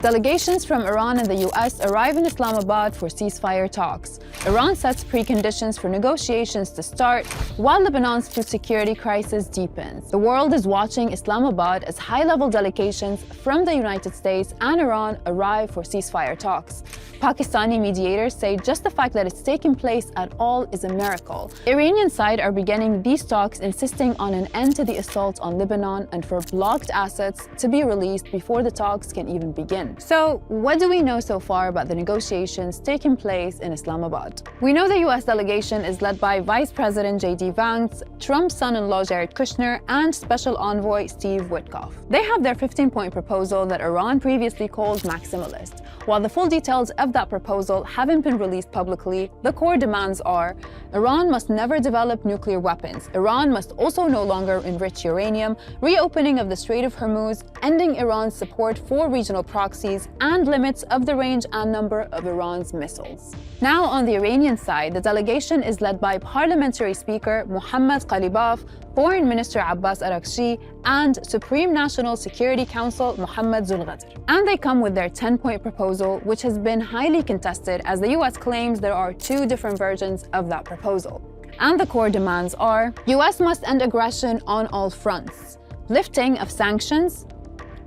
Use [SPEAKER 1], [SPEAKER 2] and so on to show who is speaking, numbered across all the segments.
[SPEAKER 1] Delegations from Iran and the US arrive in Islamabad for ceasefire talks. Iran sets preconditions for negotiations to start, while Lebanon's food security crisis deepens. The world is watching Islamabad as high-level delegations from the United States and Iran arrive for ceasefire talks. Pakistani mediators say just the fact that it's taking place at all is a miracle. The Iranian side are beginning these talks, insisting on an end to the assault on Lebanon and for blocked assets to be released before the talks can even begin. So, what do we know so far about the negotiations taking place in Islamabad? We know the US delegation is led by Vice President J.D. Vance, Trump's son-in-law Jared Kushner, and Special Envoy Steve Witkoff. They have their 15-point proposal that Iran previously called maximalist. While the full details of that proposal haven't been released publicly, the core demands are: Iran must never develop nuclear weapons. Iran must also no longer enrich uranium, reopening of the Strait of Hormuz, ending Iran's support for regional proxies, and limits of the range and number of Iran's missiles. Now, on the Iranian side, the delegation is led by Parliamentary Speaker Mohammad Ghalibaf, Foreign Minister Abbas Araghchi, and Supreme National Security Council Mohammad Zulghadr. And they come with their 10-point proposal, which has been highly contested as the US claims there are two different versions of that proposal. And the core demands are: US must end aggression on all fronts, lifting of sanctions,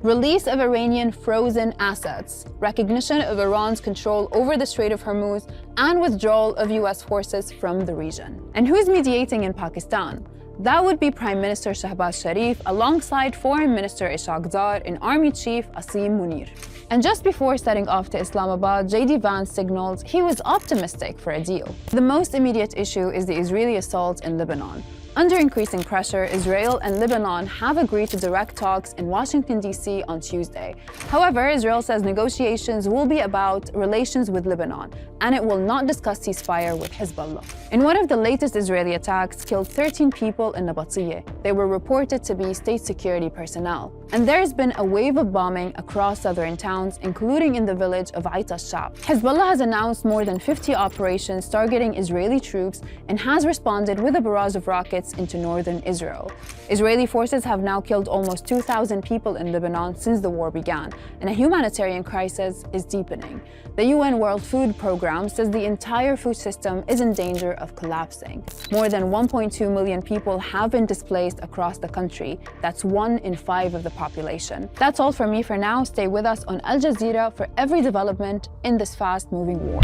[SPEAKER 1] release of Iranian frozen assets, recognition of Iran's control over the Strait of Hormuz, and withdrawal of US forces from the region. And who's mediating in Pakistan? That would be Prime Minister Shahbaz Sharif alongside Foreign Minister Ishaq Dar and Army Chief Asim Munir. And just before setting off to Islamabad, J.D. Vance signaled he was optimistic for a deal. The most immediate issue is the Israeli assault in Lebanon. Under increasing pressure, Israel and Lebanon have agreed to direct talks in Washington, D.C. on Tuesday. However, Israel says negotiations will be about relations with Lebanon, and it will not discuss ceasefire with Hezbollah. In one of the latest Israeli attacks, killed 13 people in Nabatiyeh. They were reported to be state security personnel. And there's been a wave of bombing across southern towns, including in the village of Ait al-Shab. Hezbollah has announced more than 50 operations targeting Israeli troops and has responded with a barrage of rockets into northern Israel. Israeli forces have now killed almost 2,000 people in Lebanon since the war began, and a humanitarian crisis is deepening. The UN World Food Programme says the entire food system is in danger of collapsing. More than 1.2 million people have been displaced across the country. That's 1 in 5 of the population. That's all from me for now. Stay with us on Al Jazeera for every development in this fast-moving war.